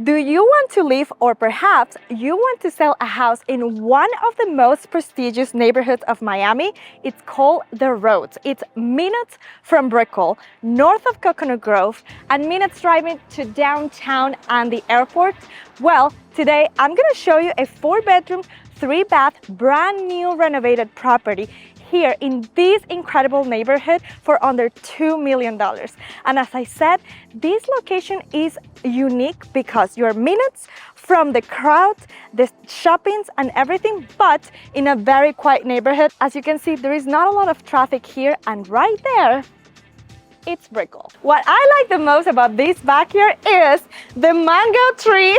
Do you want to live, or perhaps you want to sell a house in one of the most prestigious neighborhoods of Miami? It's called The Roads. It's minutes from Brickell, north of Coconut Grove, and minutes driving to downtown and the airport. Well, today I'm going to show you a 4-bedroom, 3-bath, brand new renovated property here in this incredible neighborhood for under $2 million. And as I said, this location is unique because you're minutes from the crowd, the shoppings and everything, but in a very quiet neighborhood. As you can see, there is not a lot of traffic here, and right there, it's Brickell. What I like the most about this backyard is the mango tree.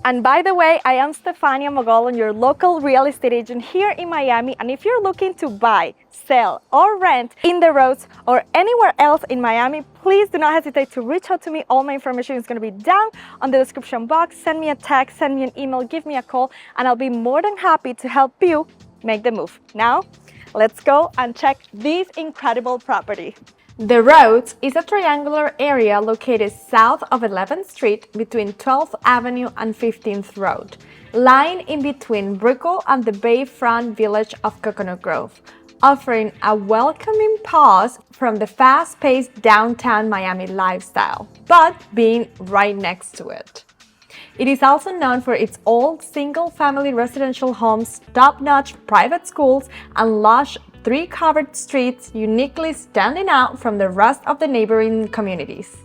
And by the way, I am Stefania Mogollon, your local real estate agent here in Miami. And if you're looking to buy, sell, or rent in the Roads or anywhere else in Miami, please do not hesitate to reach out to me. All my information is going to be down on the description box. Send me a text, send me an email, give me a call, and I'll be more than happy to help you make the move. Now, let's go and check this incredible property. The Roads is a triangular area located south of 11th Street between 12th Avenue and 15th Road, lying in between Brickell and the bayfront village of Coconut Grove, offering a welcoming pause from the fast-paced downtown Miami lifestyle, but being right next to it. It is also known for its old single-family residential homes, top-notch private schools, and lush 3 covered streets, uniquely standing out from the rest of the neighboring communities.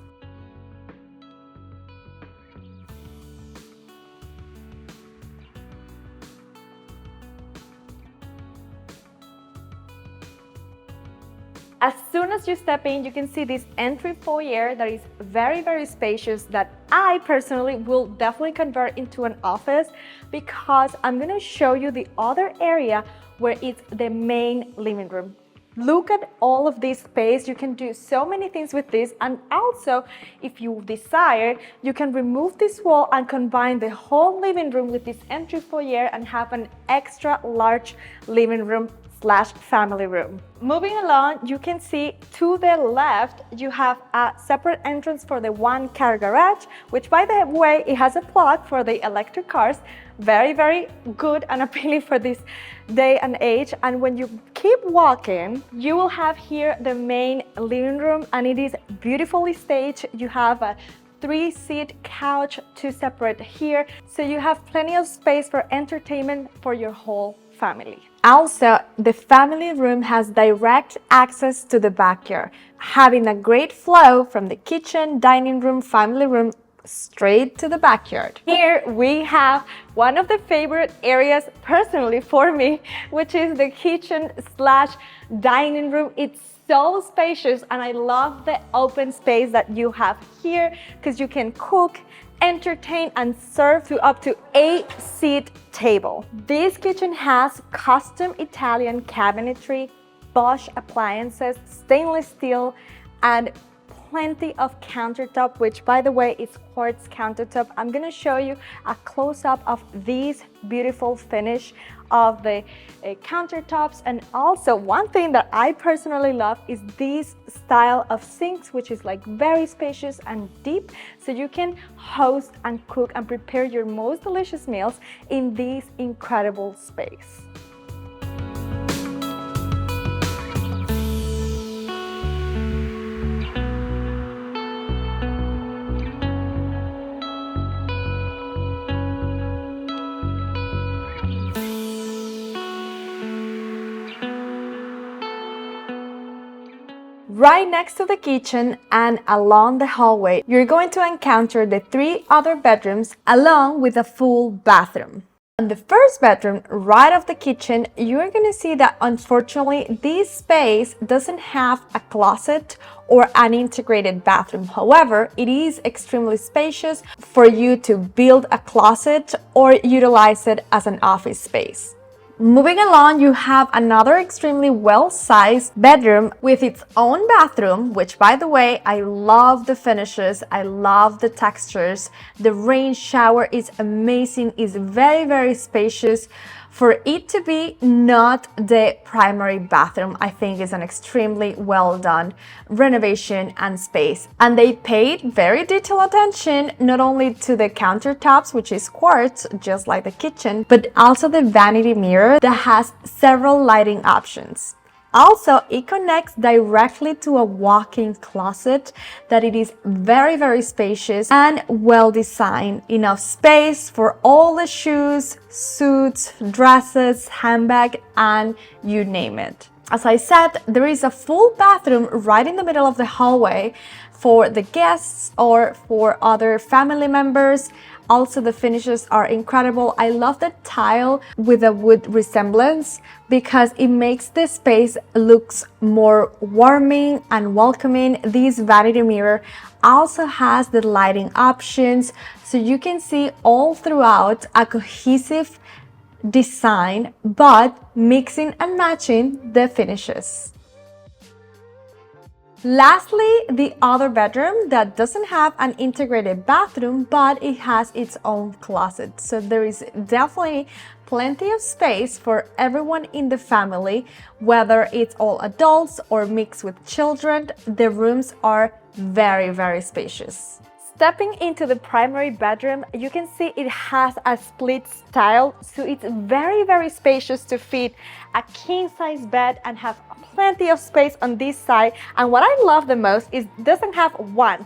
As soon as you step in, you can see this entry foyer that is very spacious, that I personally will definitely convert into an office, because I'm going to show you the other area where it's the main living room. Look at all of this space. You can do so many things with this, and also if you desire, you can remove this wall and combine the whole living room with this entry foyer and have an extra large living room / family room. Moving along, you can see to the left you have a separate entrance for the 1-car garage, which by the way, it has a plug for the electric cars. Very good and appealing for this day and age. And when you keep walking, you will have here the main living room, and it is beautifully staged. You have a 3-seat couch, 2 separate here, so you have plenty of space for entertainment for your whole family. Also, the family room has direct access to the backyard, having a great flow from the kitchen, dining room, family room, straight to the backyard. Here we have one of the favorite areas personally for me, which is the kitchen / dining room. It's so spacious, and I love the open space that you have here, because you can cook, entertain, and serve to up to 8-seat table. This kitchen has custom Italian cabinetry, Bosch appliances, stainless steel, and plenty of countertop, which by the way is quartz countertop. I'm gonna show you a close-up of this beautiful finish of the countertops. And also, one thing that I personally love is this style of sinks, which is like very spacious and deep, so you can host and cook and prepare your most delicious meals in this incredible space. Right next to the kitchen and along the hallway, you're going to encounter the 3 other bedrooms along with a full bathroom. In the first bedroom, right off the kitchen, you're going to see that unfortunately this space doesn't have a closet or an integrated bathroom. However, it is extremely spacious for you to build a closet or utilize it as an office space. Moving along, you have another extremely well-sized bedroom with its own bathroom, which by the way, I love the finishes, I love the textures. The rain shower is amazing, is very spacious For it to be not the primary bathroom, I think is an extremely well done renovation and space. And they paid very detailed attention not only to the countertops, which is quartz, just like the kitchen, but also the vanity mirror that has several lighting options. Also, it connects directly to a walk-in closet that it is very, very spacious and well designed. Enough space for all the shoes, suits, dresses, handbag, and you name it. As I said, there is a full bathroom right in the middle of the hallway for the guests or for other family members. Also, the finishes are incredible. I love the tile with a wood resemblance because it makes the space looks more warming and welcoming. This vanity mirror also has the lighting options, so you can see all throughout a cohesive design, but mixing and matching the finishes. Lastly, the other bedroom that doesn't have an integrated bathroom, but it has its own closet. So there is definitely plenty of space for everyone in the family, whether it's all adults or mixed with children. The rooms are very, very spacious. Stepping into the primary bedroom, you can see it has a split style, so it's very, very spacious to fit a king-size bed and have plenty of space on this side. And what I love the most is it doesn't have one,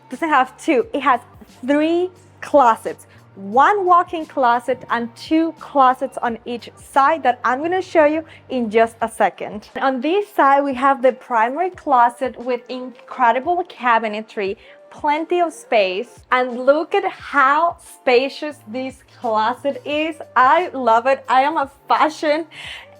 doesn't have two, it has 3 closets. 1 walk-in closet and 2 closets on each side that I'm going to show you in just a second. On this side, we have the primary closet with incredible cabinetry, plenty of space, and look at how spacious this closet is. I love it. I am a fashion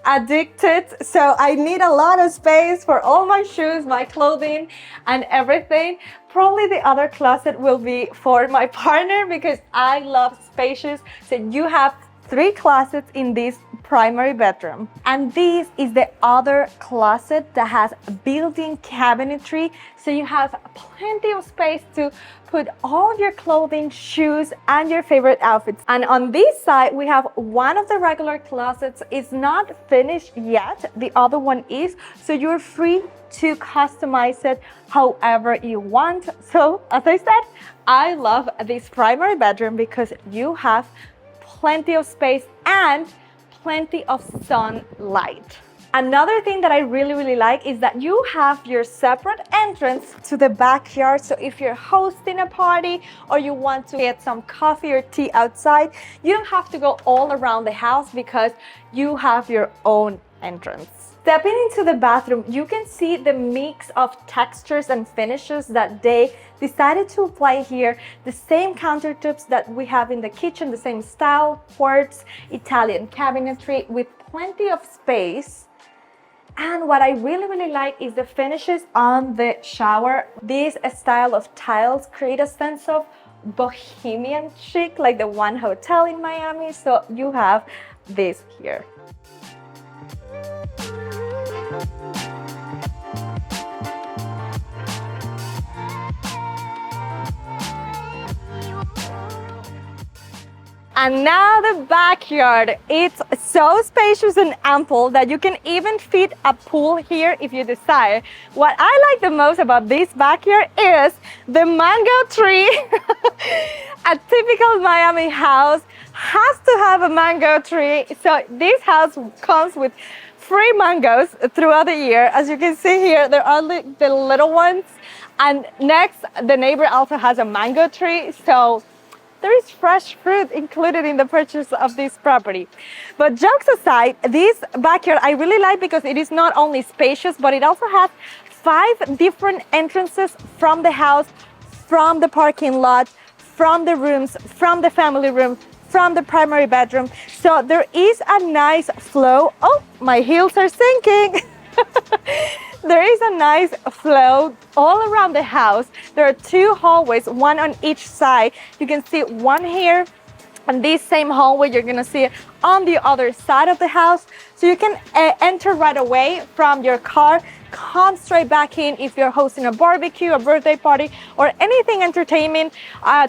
addicted, so I need a lot of space for all my shoes, my clothing, and everything. Probably the other closet will be for my partner because I love spacious. So you have 3 closets in this primary bedroom. And this is the other closet that has built-in cabinetry. So you have plenty of space to put all your clothing, shoes, and your favorite outfits. And on this side, we have one of the regular closets. It's not finished yet. The other one is. So you're free to customize it however you want. So as I said, I love this primary bedroom because you have plenty of space and plenty of sunlight. Another thing that I really like is that you have your separate entrance to the backyard. So if you're hosting a party or you want to get some coffee or tea outside, you don't have to go all around the house because you have your own entrance. Stepping into the bathroom, you can see the mix of textures and finishes that they decided to apply here. The same countertops that we have in the kitchen, the same style, quartz, Italian cabinetry with plenty of space. And what I really like is the finishes on the shower. This style of tiles create a sense of bohemian chic, like the One Hotel in Miami. So you have this here. And now the backyard. It's so spacious and ample that you can even fit a pool here if you desire. What I like the most about this backyard is the mango tree. A typical Miami house has to have a mango tree. So this house comes with free mangoes throughout the year. As you can see here, there are the little ones. And next, the neighbor also has a mango tree. So there is fresh fruit included in the purchase of this property. But jokes aside, this backyard I really like because it is not only spacious, but it also has 5 different entrances from the house, from the parking lot, from the rooms, from the family room, from the primary bedroom. So there is a nice flow. Oh, my heels are sinking. There is a nice flow all around the house. There are 2 hallways, one on each side. You can see one here And this same hallway, you're gonna see it on the other side of the house. So you can enter right away from your car, come straight back in if you're hosting a barbecue, a birthday party, or anything entertainment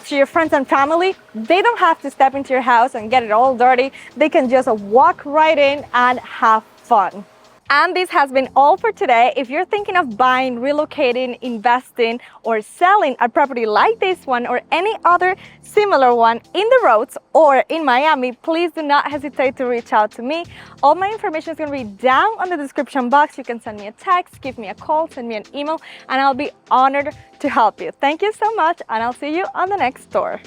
to your friends and family. They don't have to step into your house and get it all dirty. They can just walk right in and have fun. And this has been all for today. If you're thinking of buying, relocating, investing, or selling a property like this one or any other similar one in the roads or in Miami, please do not hesitate to reach out to me. All my information is going to be down on the description box. You can send me a text, give me a call, send me an email, and I'll be honored to help you. Thank you so much, and I'll see you on the next tour.